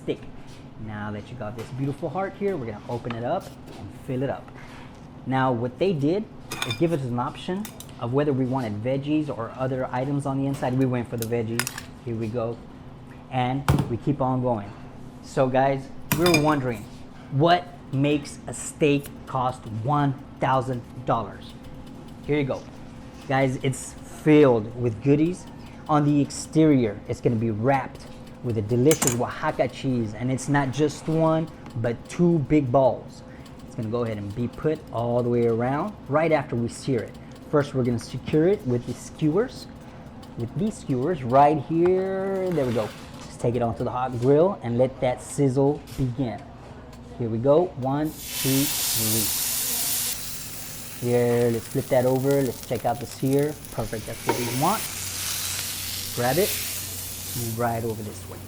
stick. Now that you got this beautiful heart here, we're gonna open it up and fill it up. Now what they did is give us an option of whether we wanted veggies or other items on the inside. We went for the veggies. Here we go. And we keep on going. So guys, we were wondering, what makes a steak cost $1,000? Here you go. Guys, it's filled with goodies. On the exterior, it's gonna be wrapped with a delicious Oaxaca cheese, and it's not just one, but 2 big balls. It's gonna go ahead and be put all the way around right after we sear it. First, we're gonna secure it with the skewers. With these skewers right here, there we go. Just take it onto the hot grill and let that sizzle begin. Here we go, 1, 2, 3. Here, let's flip that over. Let's check out the sear. Perfect, that's what we want. Grab it, move right over this way.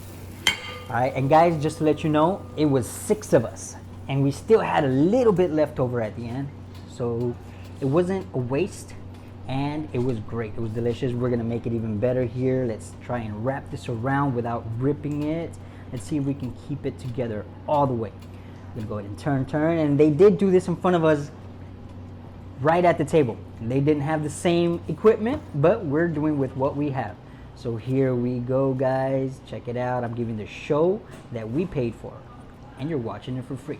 All right, and guys, just to let you know, it was 6 of us, and we still had a little bit left over at the end. So it wasn't a waste, and it was great. It was delicious. We're gonna make it even better here. Let's try and wrap this around without ripping it. Let's see if we can keep it together all the way. We're gonna go ahead and turn, and they did do this in front of us right at the table. They didn't have the same equipment, but we're doing with what we have. So here we go, guys. Check it out. I'm giving the show that we paid for, and you're watching it for free.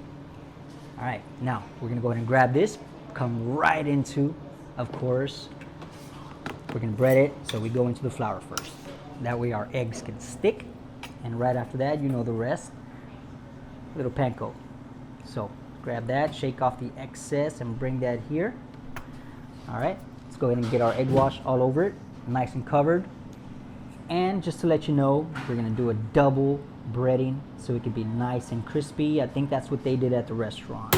All right, now we're gonna go ahead and grab this, come right into, of course, we're gonna bread it. So we go into the flour first. That way our eggs can stick, and right after that, you know the rest, little panko. So grab that, shake off the excess, and bring that here. All right, let's go ahead and get our egg wash all over it, nice and covered. And just to let you know, we're gonna do a double breading so it can be nice and crispy. I think that's what they did at the restaurant.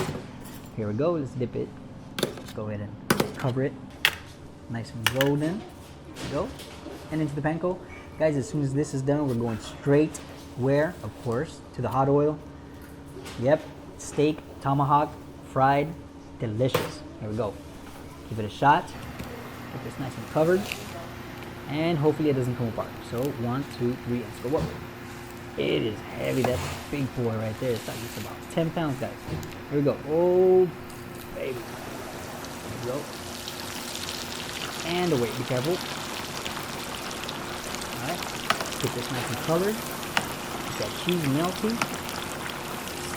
Here we go, let's dip it. Let's go ahead and cover it, nice and golden. There we go, and into the panko. Guys, as soon as this is done, we're going straight where? Of course, to the hot oil. Yep, steak, tomahawk, fried, delicious. Here we go. Give it a shot. Get this nice and covered. And hopefully it doesn't come apart. So 1, 2, 3, let's go up. It is heavy. That's a big boy right there. It's like it's about 10 pounds, guys. Here we go. Oh, baby. There we go. And the weight, be careful. All right, get this nice and colored. Get that cheese melty.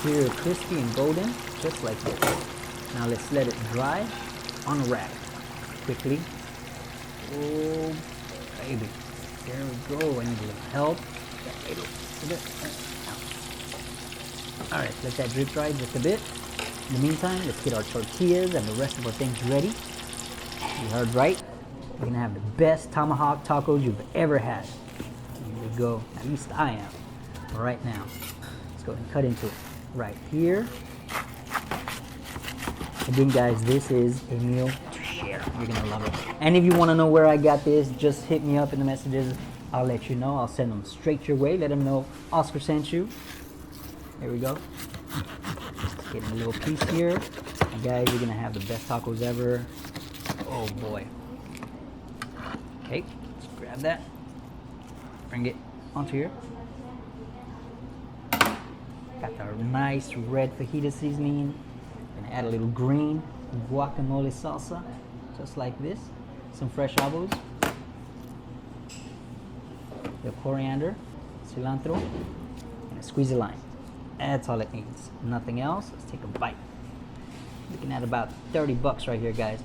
Sear it crispy and golden, just like this. Now let's let it dry on a rack quickly. Oh, baby. There we go. I need a little help. All right, let that drip dry just a bit. In the meantime, let's get our tortillas and the rest of our things ready. You heard right. We're gonna have the best tomahawk tacos you've ever had. Here we go. At least I am. Right now. Let's go ahead and cut into it. Right here. Again, guys, this is a meal to share. You're gonna love it. And if you want to know where I got this, just hit me up in the messages. I'll let you know. I'll send them straight your way. Let them know Oscar sent you. There we go. Just getting a little piece here. And guys, you're gonna have the best tacos ever. Oh boy. Okay, let's grab that. Bring it onto here. Got our nice red fajita seasoning. Gonna add a little green guacamole salsa, just like this. Some fresh avos, the coriander, cilantro, and a squeeze of lime. That's all it needs. Nothing else. Let's take a bite. Looking at about $30 right here, guys.